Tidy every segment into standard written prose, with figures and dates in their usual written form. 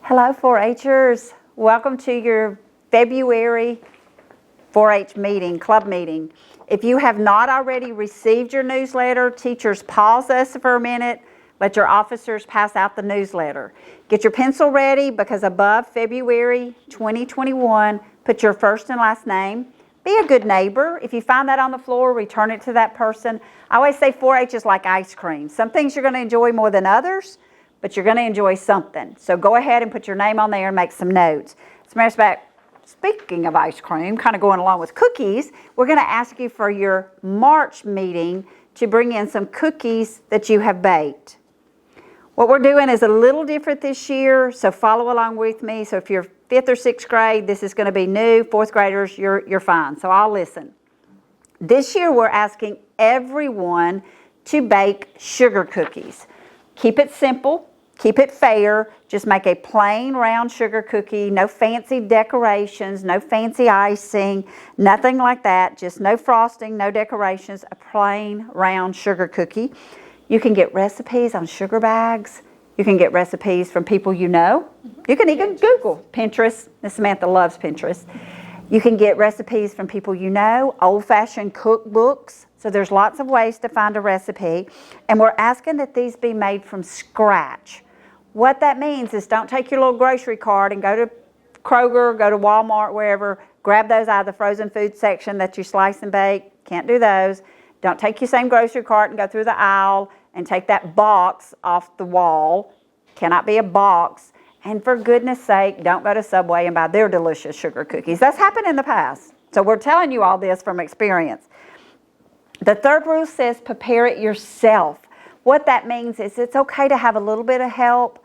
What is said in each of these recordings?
Hello 4-Hers. Welcome to your February 4-H meeting, club meeting. If you have not already received your newsletter, teachers pause us for a minute. Let your officers pass out the newsletter. Get your pencil ready because above February 2021, put your first and last name. Be a good neighbor. If you find that on the floor, return it to that person. I always say 4-H is like ice cream. Some things you're going to enjoy more than others, but you're going to enjoy something. So go ahead and put your name on there and make some notes. As a matter of fact, speaking of ice cream, kind of going along with cookies, we're going to ask you for your March meeting to bring in some cookies that you have baked. What we're doing is a little different this year, so follow along with me. So if you're 5th or 6th grade, this is going to be new. 4th graders, you're fine. So I'll listen. This year we're asking everyone to bake sugar cookies. Keep it simple. Keep it fair. Just make a plain round sugar cookie. No fancy decorations, no fancy icing, nothing like that. Just no frosting, no decorations, a plain round sugar cookie. You can get recipes on sugar bags. You can get recipes from people you know. You can even Google Pinterest. Miss Samantha loves Pinterest. You can get recipes from people you know, old-fashioned cookbooks. So there's lots of ways to find a recipe. And we're asking that these be made from scratch. What that means is don't take your little grocery cart and go to Kroger, go to Walmart, wherever, grab those out of the frozen food section that you slice and bake. Can't do those. Don't take your same grocery cart and go through the aisle and take that box off the wall. Cannot be a box. And for goodness sake, don't go to Subway and buy their delicious sugar cookies. That's happened in the past. So we're telling you all this from experience. The third rule says prepare it yourself. What that means is it's okay to have a little bit of help,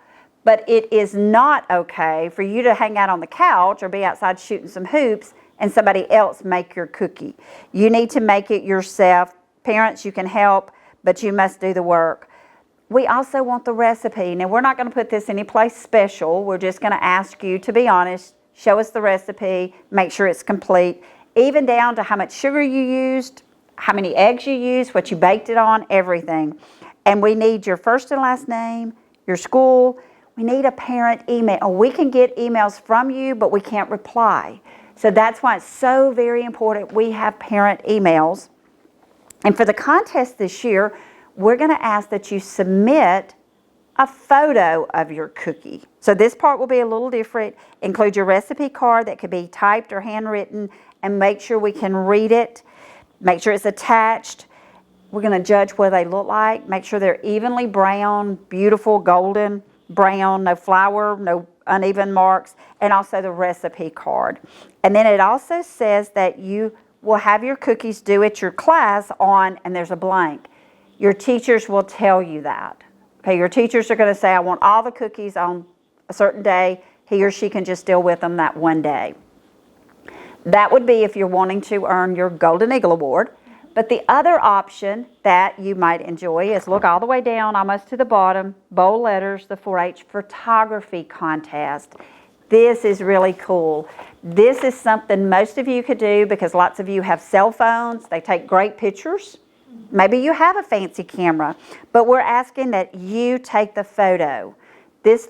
but it is not okay for you to hang out on the couch or be outside shooting some hoops and somebody else make your cookie. You need to make it yourself. Parents, you can help, but you must do the work. We also want the recipe. Now, we're not going to put this any place special. We're just going to ask you to be honest, show us the recipe, make sure it's complete, even down to how much sugar you used, how many eggs you used, what you baked it on, everything. And we need your first and last name, your school. We need a parent email. We can get emails from you, but we can't reply. So that's why it's so very important we have parent emails. And for the contest this year, we're going to ask that you submit a photo of your cookie. So this part will be a little different. Include your recipe card that could be typed or handwritten, and make sure we can read it. Make sure it's attached. We're going to judge what they look like. Make sure they're evenly brown, beautiful, golden brown, no flour, no uneven marks, and also the recipe card. And then it also says that you will have your cookies due at your class on, and there's a blank. Your teachers will tell you that. Okay, your teachers are going to say, I want all the cookies on a certain day. He or she can just deal with them that one day. That would be if you're wanting to earn your Golden Eagle Award. But the other option that you might enjoy is look all the way down, almost to the bottom, bold letters, the 4-H photography contest. This is really cool. This is something most of you could do because lots of you have cell phones. They take great pictures. Maybe you have a fancy camera, but we're asking that you take the photo. This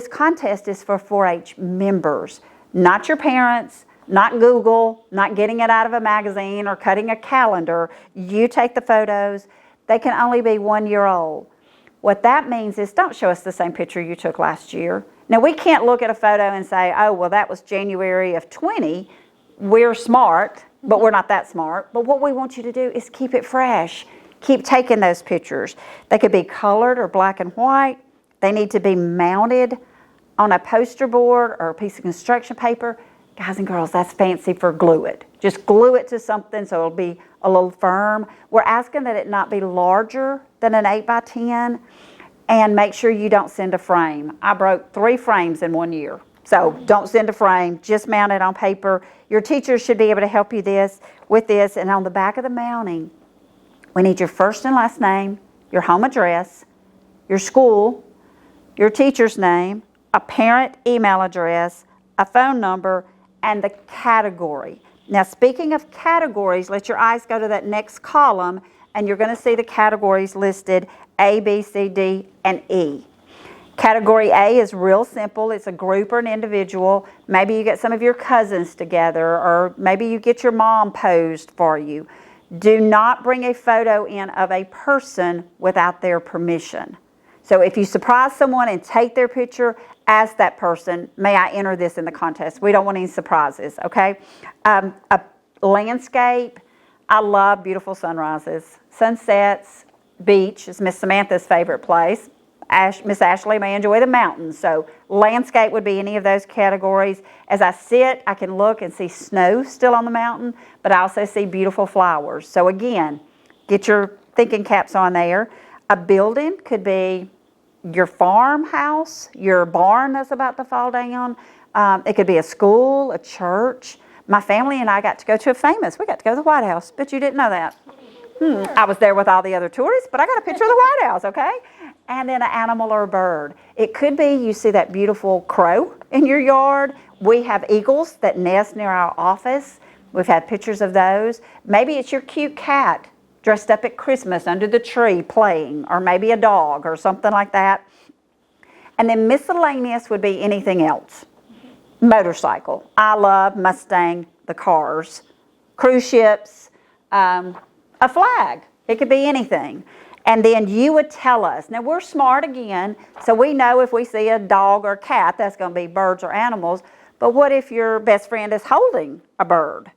contest is for 4-H members, not your parents, not Google, not getting it out of a magazine or cutting a calendar. You take the photos. They can only be 1 year old. What that means is don't show us the same picture you took last year. Now, we can't look at a photo and say, oh, well, that was January of 20. We're smart, but we're not that smart. But what we want you to do is keep it fresh. Keep taking those pictures. They could be colored or black and white. They need to be mounted on a poster board or a piece of construction paper. Guys and girls, that's fancy for glue it. Just glue it to something so it'll be a little firm. We're asking that it not be larger than an 8x10, and make sure you don't send a frame. I broke 3 frames in 1 year. So don't send a frame, just mount it on paper. Your teachers should be able to help you with this. And on the back of the mounting, we need your first and last name, your home address, your school, your teacher's name, a parent email address, a phone number, and the category. Now, speaking of categories, let your eyes go to that next column, and you're going to see the categories listed A, B, C, D, and E. Category A is real simple. It's a group or an individual. Maybe you get some of your cousins together, or maybe you get your mom posed for you. Do not bring a photo in of a person without their permission. So if you surprise someone and take their picture, ask that person, may I enter this in the contest? We don't want any surprises, okay? A landscape, I love beautiful sunrises. Sunsets, beach is Miss Samantha's favorite place. Miss Ashley may enjoy the mountains, so landscape would be any of those categories. As I sit, I can look and see snow still on the mountain, but I also see beautiful flowers. So again, get your thinking caps on there. A building could be your farmhouse, your barn that's about to fall down. It could be a school, a church. My family and I got to go to we got to go to the White House, but you didn't know that. I was there with all the other tourists, but I got a picture of the White House, okay? And then an animal or a bird. It could be you see that beautiful crow in your yard. We have eagles that nest near our office. We've had pictures of those. Maybe it's your cute cat dressed up at Christmas under the tree playing, or maybe a dog or something like that. And then miscellaneous would be anything else. Motorcycle. I love Mustang, the cars. Cruise ships, a flag. It could be anything. And then you would tell us. Now, we're smart again, so we know if we see a dog or a cat, that's going to be birds or animals. But what if your best friend is holding a bird?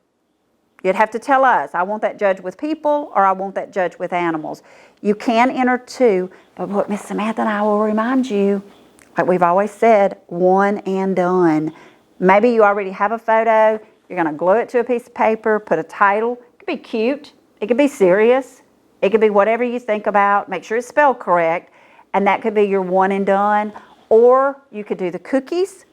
You'd have to tell us, I want that judged with people, or I want that judged with animals. You can enter two, but what Miss Samantha and I will remind you, like we've always said, one and done. Maybe you already have a photo. You're going to glue it to a piece of paper, put a title. It could be cute. It could be serious. It could be whatever you think about. Make sure it's spelled correct. And that could be your one and done. Or you could do the cookies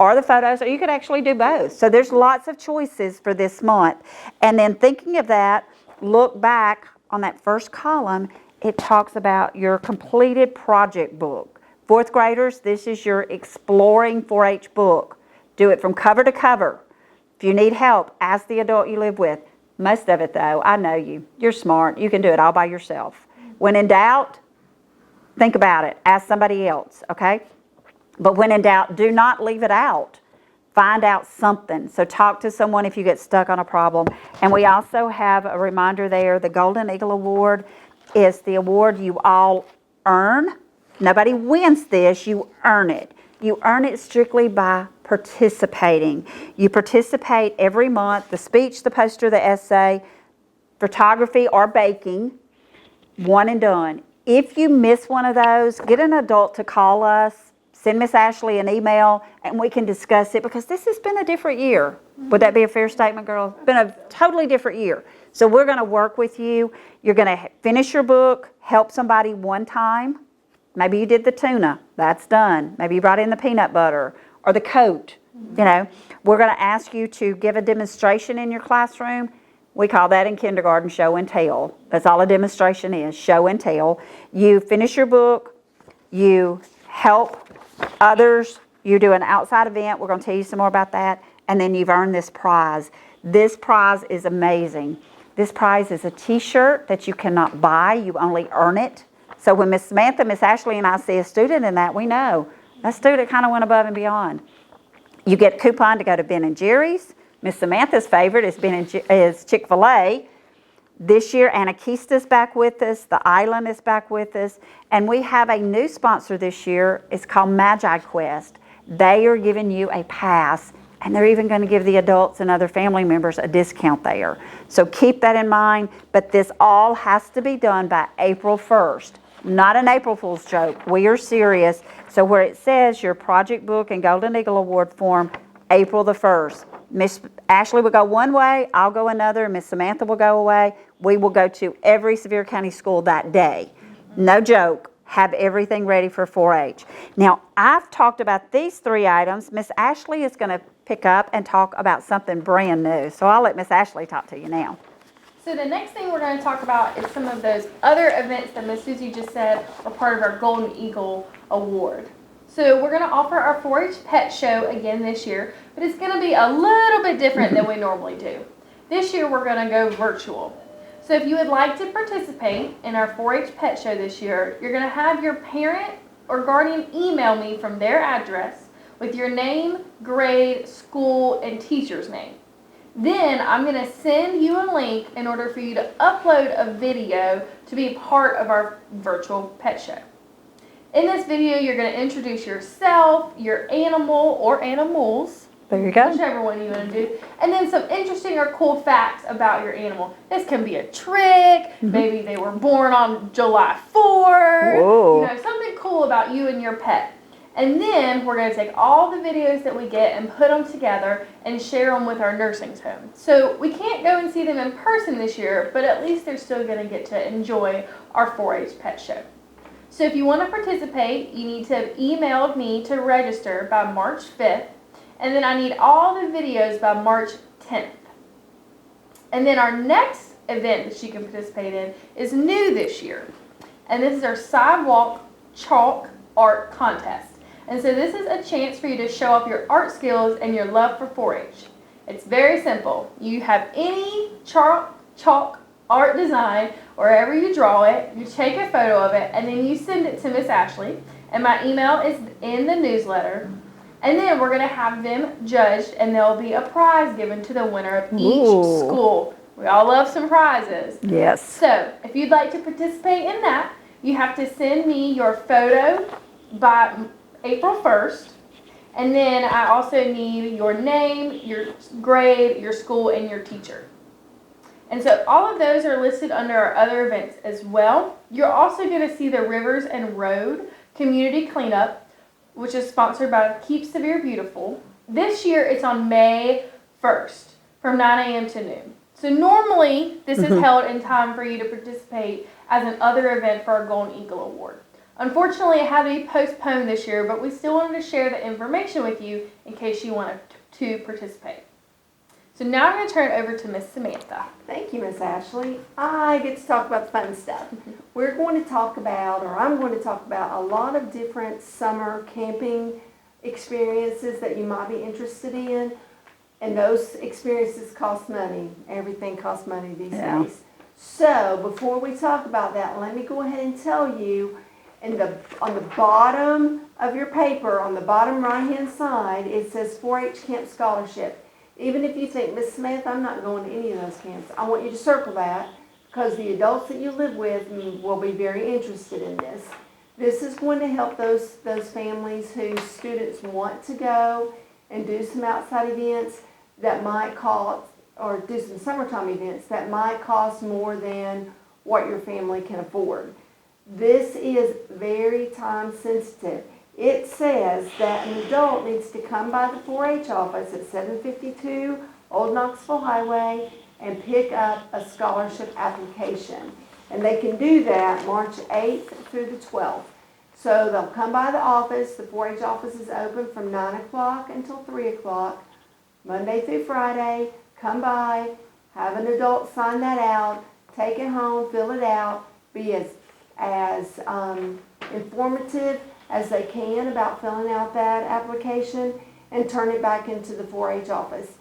or the photos, or you could actually do both. So there's lots of choices for this month. And then thinking of that, look back on that first column. It talks about your completed project book. Fourth graders, this is your Exploring 4-H book. Do it from cover to cover. If you need help, ask the adult you live with. Most of it, though, I know you. You're smart. You can do it all by yourself. When in doubt, think about it. Ask somebody else, okay? But when in doubt, do not leave it out. Find out something. So talk to someone if you get stuck on a problem. And we also have a reminder there, the Golden Eagle Award is the award you all earn. Nobody wins this, you earn it. You earn it strictly by participating. You participate every month, the speech, the poster, the essay, photography, or baking, one and done. If you miss one of those, get an adult to call us, send Miss Ashley an email, and we can discuss it, because this has been a different year. Would that be a fair statement, girls? It's been a totally different year. So we're going to work with you. You're going to finish your book, help somebody one time. Maybe you did the tuna. That's done. Maybe you brought in the peanut butter or the coat. You know, we're going to ask you to give a demonstration in your classroom. We call that in kindergarten show and tell. That's all a demonstration is, show and tell. You finish your book. You help others. You do an outside event. We're going to tell you some more about that. And then you've earned this prize. This prize is amazing. This prize is a t-shirt that you cannot buy. You only earn it. So when Miss Samantha, Miss Ashley, and I see a student in that, we know that student kind of went above and beyond. You get a coupon to go to Ben & Jerry's. Miss Samantha's favorite is Chick-fil-A. This year, Anakista's back with us. The Island is back with us. And we have a new sponsor this year. It's called Magi Quest. They are giving you a pass, and they're even going to give the adults and other family members a discount there. So keep that in mind. But this all has to be done by April 1st. Not an April Fool's joke. We are serious. So where it says your project book and Golden Eagle Award form, April the 1st. Miss Ashley will go one way, I'll go another, Miss Samantha will go away. We will go to every Sevier County school that day. No joke. Have everything ready for 4-H. Now, I've talked about these three items. Miss Ashley is going to pick up and talk about something brand new. So I'll let Miss Ashley talk to you now. So the next thing we're going to talk about is some of those other events that Miss Susie just said are part of our Golden Eagle Award. So we're going to offer our 4-H pet show again this year, but it's going to be a little bit different than we normally do. This year we're going to go virtual. So if you would like to participate in our 4-H pet show this year, you're going to have your parent or guardian email me from their address with your name, grade, school, and teacher's name. Then I'm going to send you a link in order for you to upload a video to be part of our virtual pet show. In this video, you're going to introduce yourself, your animal or animals, There you go. whichever one you want to do, and then some interesting or cool facts about your animal. This can be a trick, maybe they were born on July 4th, Whoa. you know, something cool about you and your pet. And then we're going to take all the videos that we get and put them together and share them with our nursing home. So we can't go and see them in person this year, but at least they're still going to get to enjoy our 4-H pet show. So if you want to participate, you need to email me to register by March 5th. And then I need all the videos by March 10th. And then our next event that you can participate in is new this year. And this is our sidewalk chalk art contest. And so this is a chance for you to show off your art skills and your love for 4-H. It's very simple. You have any chalk art design, wherever you draw it, you take a photo of it, and then you send it to Miss Ashley. And my email is in the newsletter. And then we're going to have them judged, and there'll be a prize given to the winner of each Ooh. school. We all love some prizes. Yes. So if you'd like to participate in that, you have to send me your photo by April 1st. And then I also need your name, your grade, your school, and your teacher. And so all of those are listed under our other events as well. You're also going to see the Rivers and Road Community Cleanup, which is sponsored by Keep Sevier Beautiful. This year it's on May 1st from 9 a.m. to noon. So normally this is held in time for you to participate as an other event for our Golden Eagle Award. Unfortunately, it had to be postponed this year, but we still wanted to share the information with you in case you wanted to participate. So now I'm going to turn it over to Miss Samantha. Thank you, Miss Ashley. I get to talk about the fun stuff. We're going to talk about, or I'm going to talk about, a lot of different summer camping experiences that you might be interested in. And those experiences cost money. Everything costs money these days. So before we talk about that, let me go ahead and tell you, on the bottom of your paper, on the bottom right-hand side, it says 4-H Camp Scholarship. Even if you think, Miss Smith, I'm not going to any of those camps, I want you to circle that, because the adults that you live with will be very interested in this. This is going to help those families whose students want to go and do some outside events that might cost, or do some summertime events that might cost more than what your family can afford. This is very time sensitive. It says that an adult needs to come by the 4-H office at 752 Old Knoxville Highway and pick up a scholarship application. And they can do that March 8th through the 12th. So they'll come by the office. The 4-H office is open from 9 o'clock until 3 o'clock, Monday through Friday. Come by, have an adult sign that out, take it home, fill it out, be as informative as they can about filling out that application, and turn it back into the 4-H office.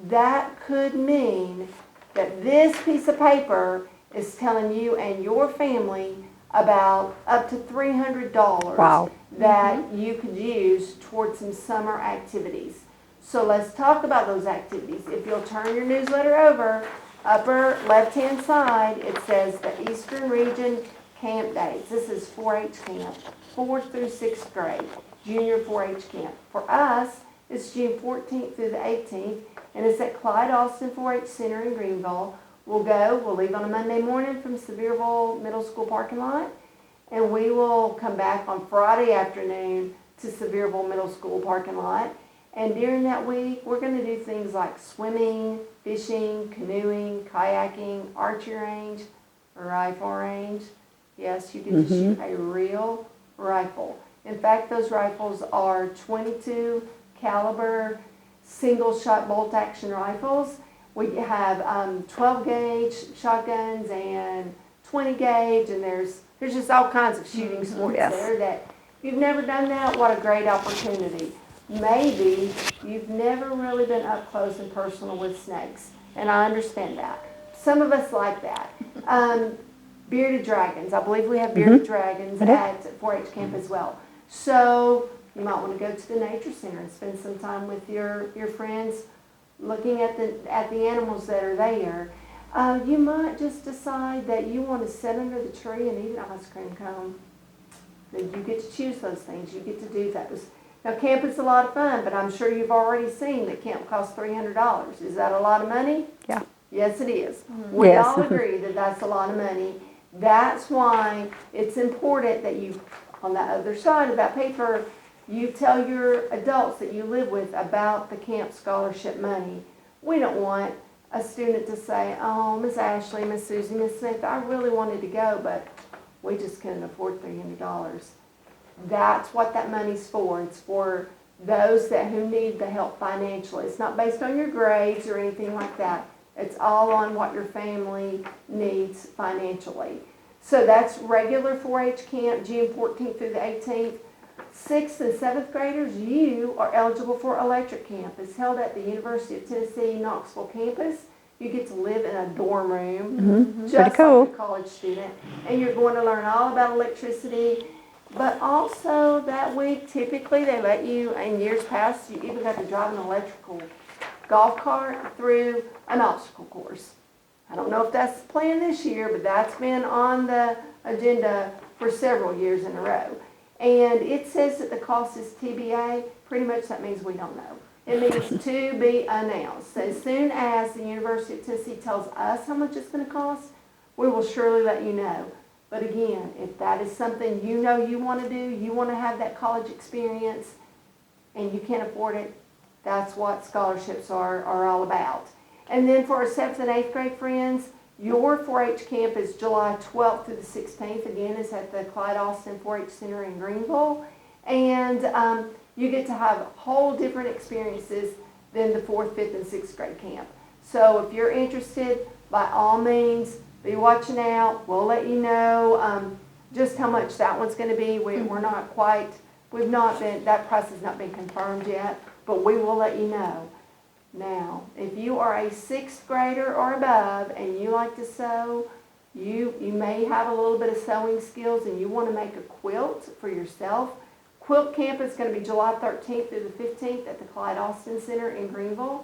That could mean that this piece of paper is telling you and your family about up to $300 Wow. that you could use towards some summer activities. So let's talk about those activities. If you'll turn your newsletter over, upper left-hand side, it says the Eastern Region Camp Dates. This is 4-H camp, 4th through 6th grade, junior 4-H camp. For us, it's June 14th through the 18th, and it's at Clyde Austin 4-H Center in Greenville. We'll leave on a Monday morning from Sevierville Middle School parking lot, and we will come back on Friday afternoon to Sevierville Middle School parking lot. And during that week, we're going to do things like swimming, fishing, canoeing, kayaking, archery range, rifle range. Yes, you get to shoot a real rifle. In fact, those rifles are 22 caliber single shot bolt action rifles. We have 12 gauge shotguns and 20 gauge, and there's just all kinds of shooting sports there that if you've never done that, what a great opportunity. Maybe you've never really been up close and personal with snakes, and I understand that. Some of us like that. Bearded dragons. I believe we have bearded dragons at 4-H camp as well. So you might want to go to the nature center and spend some time with your friends looking at the animals that are there. You might just decide that you want to sit under the tree and eat an ice cream cone. Then you get to choose those things. You get to do those. Now, camp is a lot of fun, but I'm sure you've already seen that camp costs $300. Is that a lot of money? Yeah. Yes, it is. We Yes. all agree that that's a lot of money. That's why it's important that you, on the other side of that paper, you tell your adults that you live with about the camp scholarship money. We don't want a student to say, oh, Miss Ashley, Miss Susie, Miss Smith, I really wanted to go, but we just couldn't afford $300. That's what that money's for. It's for those who need the help financially. It's not based on your grades or anything like that. It's all on what your family needs financially. So that's regular 4-H camp, June 14th through the 18th. 6th and 7th graders, you are eligible for electric camp. It's held at the University of Tennessee Knoxville campus. You get to live in a dorm room, just Pretty cool. like a college student. And you're going to learn all about electricity. But also that week, typically they let you, in years past, you even got to drive an electrical golf cart through an obstacle course. I don't know if that's the plan this year, but that's been on the agenda for several years in a row. And it says that the cost is TBA. Pretty much that means we don't know. It means to be announced. As soon as the University of Tennessee tells us how much it's going to cost, we will surely let you know. But again, if that is something you know you want to do, you want to have that college experience, and you can't afford it, that's what scholarships are all about. And then for our 7th and 8th grade friends, your 4-H camp is July 12th through the 16th. Again, it's at the Clyde Austin 4-H Center in Greenville. And you get to have whole different experiences than the 4th, 5th, and 6th grade camp. So if you're interested, by all means, be watching out. We'll let you know just how much that one's going to be. We're not quite, that price has not been confirmed yet, but we will let you know. Now, if you are a 6th grader or above and you like to sew, you may have a little bit of sewing skills and you want to make a quilt for yourself. Quilt camp is going to be July 13th through the 15th at the Clyde Austin Center in Greenville,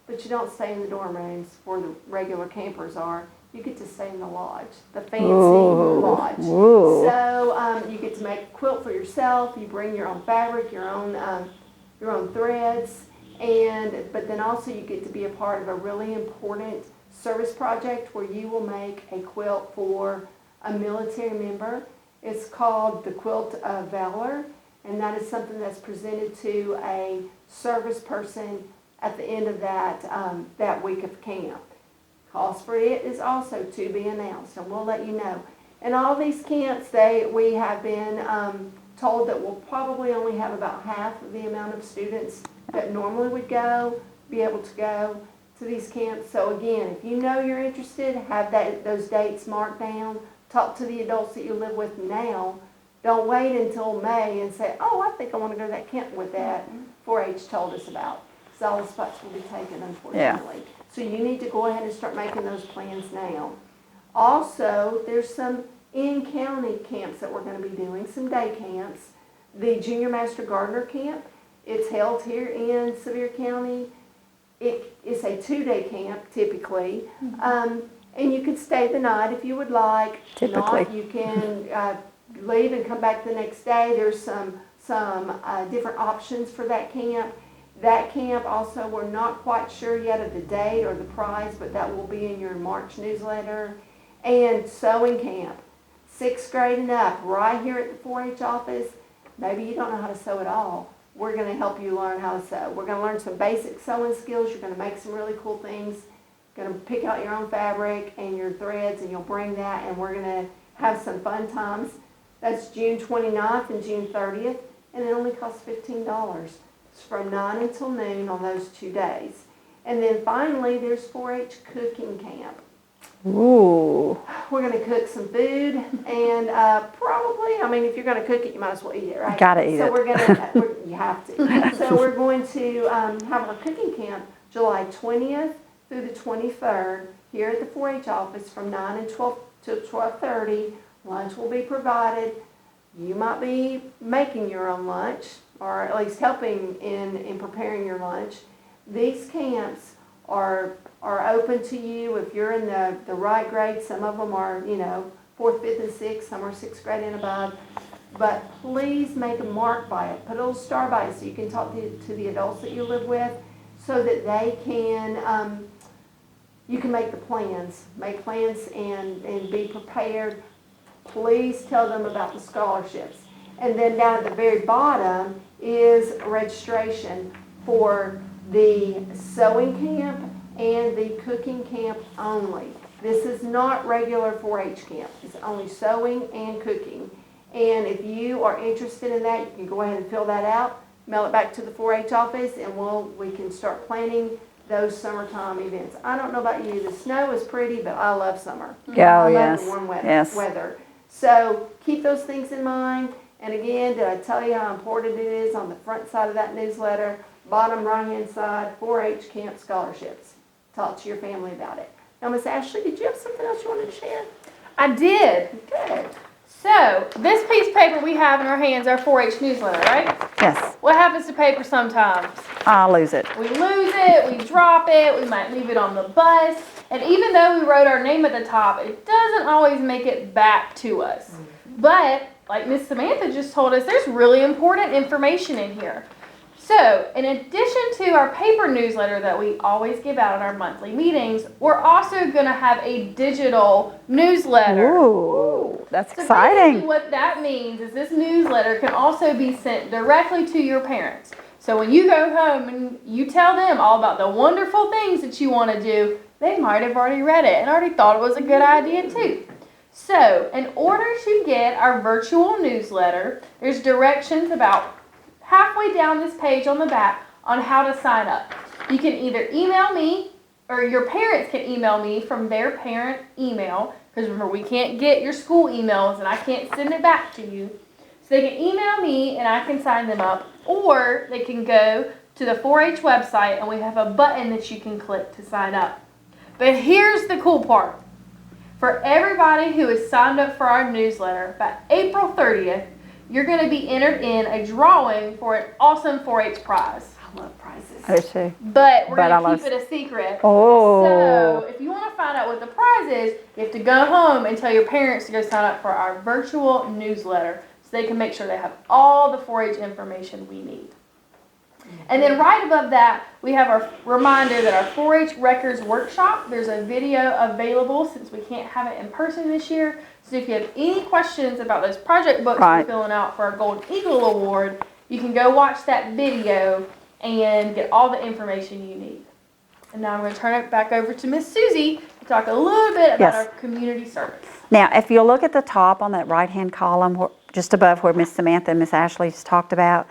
but you don't stay in the dorm rooms where the regular campers are. You get to stay in the lodge, the fancy lodge. Ooh. So you get to make a quilt for yourself. You bring your own fabric, your own threads. But then also you get to be a part of a really important service project where you will make a quilt for a military member. It's called the Quilt of Valor, and that is something that's presented to a service person at the end of that week of camp. Cost for it is also to be announced, and we'll let you know. And all these camps, we have been told that we'll probably only have about half of the amount of students that normally would be able to go to these camps. So again, if you know you're interested, have those dates marked down. Talk to the adults that you live with now. Don't wait until May and say, oh, I think I want to go to that camp with that 4-H told us about. So all the spots will be taken, unfortunately. Yeah. So you need to go ahead and start making those plans now. Also, there's some in-county camps that we're going to be doing, some day camps. The Junior Master Gardener Camp, it's held here in Sevier County. It is a 2-day camp, typically. And you could stay the night if you would like. Typically. Not, you can leave and come back the next day. There's some different options for that camp. That camp also, we're not quite sure yet of the date or the price, but that will be in your March newsletter. And sewing camp, 6th grade and up, right here at the 4-H office. Maybe you don't know how to sew at all. We're going to help you learn how to sew. We're going to learn some basic sewing skills. You're going to make some really cool things. You're going to pick out your own fabric and your threads, and you'll bring that, and we're going to have some fun times. That's June 29th and June 30th, and it only costs $15. It's from 9 until noon on those 2 days. And then finally, there's 4-H cooking camp. Ooh. We're going to cook some food, and probably, I mean, if you're going to cook it, you might as well eat it, right? Gotta eat so it. We're going to, you have to. So we're going to have our cooking camp July 20th through the 23rd here at the 4-H office from 9 and 12 to 12:30. Lunch will be provided. You might be making your own lunch, or at least helping in preparing your lunch. These camps are open to you if you're in the right grade. Some of them are, 4th, 5th, and 6th. Some are 6th grade and above. But please make a mark by it. Put a little star by it so you can talk to the adults that you live with, so that they can, you can make the plans. Make plans and be prepared. Please tell them about the scholarships. And then down at the very bottom is registration for the sewing camp and the cooking camp only. This is not regular 4-H camp. It's only sewing and cooking. And if you are interested in that, you can go ahead and fill that out, mail it back to the 4-H office, and we can start planning those summertime events. I don't know about you, the snow is pretty, but I love summer. Oh, I love yes. the warm Yes. weather. So keep those things in mind. And again, did I tell you how important it is on the front side of that newsletter, bottom right-hand side, 4-H camp scholarships. Talk to your family about it. Now, Miss Ashley, did you have something else you wanted to share? I did. Good. So, this piece of paper we have in our hands, our 4-H newsletter, right? Yes, What happens to paper sometimes? I'll lose it. We lose it, we drop it, we might leave it on the bus, and even though we wrote our name at the top, it doesn't always make it back to us. But, like Miss Samantha just told us, there's really important information in here. So, in addition to our paper newsletter that we always give out at our monthly meetings, we're also going to have a digital newsletter. Ooh, that's So exciting. basically what that means is this newsletter can also be sent directly to your parents. So when you go home and you tell them all about the wonderful things that you want to do, they might have already read it and already thought it was a good idea too. So in order to get our virtual newsletter, there's directions about halfway down this page on the back on how to sign up. You can either email me, or your parents can email me from their parent email, because remember, we can't get your school emails and I can't send it back to you. So they can email me and I can sign them up, or they can go to the 4-H website and we have a button that you can click to sign up. But here's the cool part. For everybody who is signed up for our newsletter, by April 30th, you're going to be entered in a drawing for an awesome 4-H prize. I love prizes. I do too. But we're But I going to love- keep it a secret. Oh. So if you want to find out what the prize is, you have to go home and tell your parents to go sign up for our virtual newsletter so they can make sure they have all the 4-H information we need. And then right above that, we have our reminder that our 4-H Records Workshop, there's a video available since we can't have it in person this year. So if you have any questions about those project books Right. we're filling out for our Golden Eagle Award, you can go watch that video and get all the information you need. And now I'm going to turn it back over to Miss Susie to talk a little bit about Yes. our community service. Now, if you look at the top on that right-hand column, just above where Miss Samantha and Miss Ashley's talked about,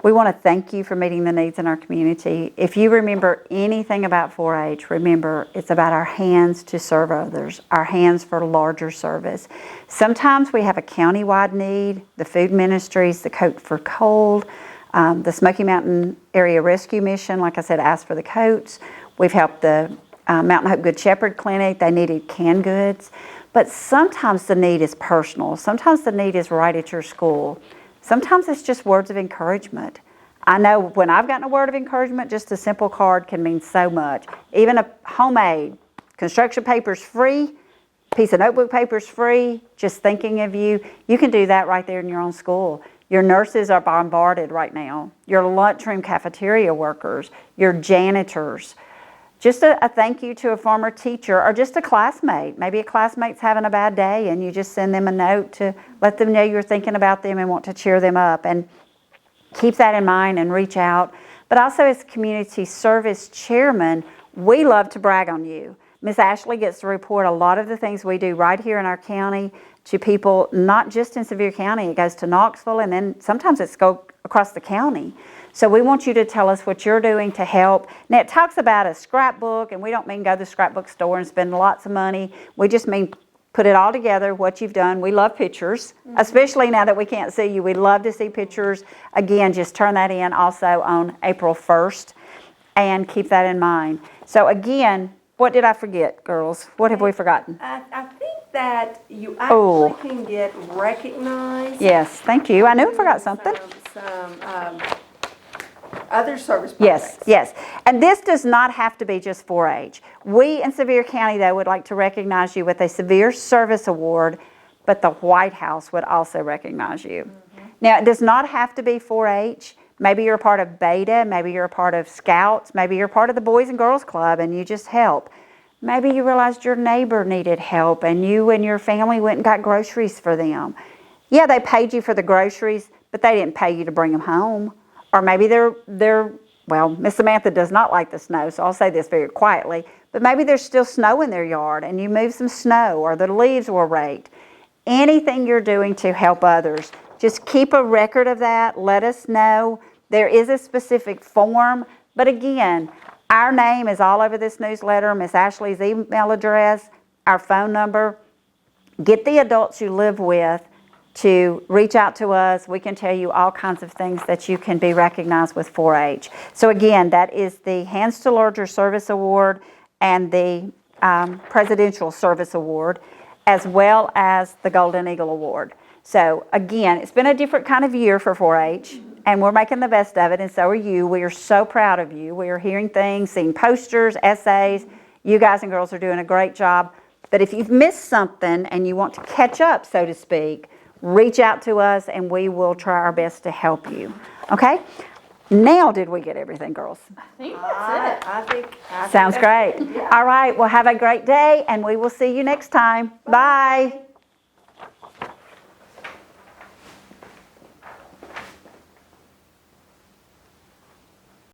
we want to thank you for meeting the needs in our community. If you remember anything about 4-H, remember it's about our hands to serve others, our hands for larger service. Sometimes we have a county-wide need, the food ministries, the Coat for Cold, the Smoky Mountain Area Rescue Mission, like I said, asked for the coats. We've helped the Mountain Hope Good Shepherd Clinic, they needed canned goods. But sometimes the need is personal. Sometimes the need is right at your school. Sometimes it's just words of encouragement. I know when I've gotten a word of encouragement, just a simple card can mean so much. Even a homemade, construction paper's free, piece of notebook paper's free, just thinking of you. You can do that right there in your own school. Your nurses are bombarded right now. Your lunchroom cafeteria workers, your janitors. Just a thank you to a former teacher or just a classmate. Maybe a classmate's having a bad day and you just send them a note to let them know you're thinking about them and want to cheer them up. And keep that in mind and reach out. But also as community service chairman, we love to brag on you. Miss Ashley gets to report a lot of the things we do right here in our county to people, not just in Sevier County. It goes to Knoxville and then sometimes it's go across the county. So we want you to tell us what you're doing to help. Now it talks about a scrapbook, and we don't mean go to the scrapbook store and spend lots of money. We just mean put it all together, what you've done. We love pictures, especially now that we can't see you. We love to see pictures. Again, just turn that in also on April 1st and keep that in mind. So again, what did I forget, girls? What have we forgotten? I think that you Oh. actually can get recognized. Yes, thank you. I knew I forgot something. Some other service Yes, projects. yes. And this does not have to be just 4-H. We in Sevier County, though, would like to recognize you with a Sevier Service Award, but the White House would also recognize you. Now, it does not have to be 4-H. Maybe you're a part of Beta, maybe you're a part of Scouts, maybe you're a part of the Boys and Girls Club and you just help. Maybe you realized your neighbor needed help and you and your family went and got groceries for them. Yeah, they paid you for the groceries, but they didn't pay you to bring them home. Or maybe well, Miss Samantha does not like the snow, so I'll say this very quietly, but maybe there's still snow in their yard and you moved some snow or the leaves were raked. Anything you're doing to help others, just keep a record of that. Let us know. There is a specific form, but again, our name is all over this newsletter, Miss Ashley's email address, our phone number. Get the adults you live with to reach out to us. We can tell you all kinds of things that you can be recognized with 4-H. So again, that is the Hands to Larger Service Award and the Presidential Service Award, as well as the Golden Eagle Award. So again, it's been a different kind of year for 4-H, and we're making the best of it, and so are you. We are so proud of you. We are hearing things, seeing posters, essays. You guys and girls are doing a great job. But if you've missed something and you want to catch up, so to speak, reach out to us, and we will try our best to help you. Okay? Now did we get everything, girls? I think that's it. I think Sounds that's great. it. Yeah. All right, well, have a great day, and we will see you next time. Bye.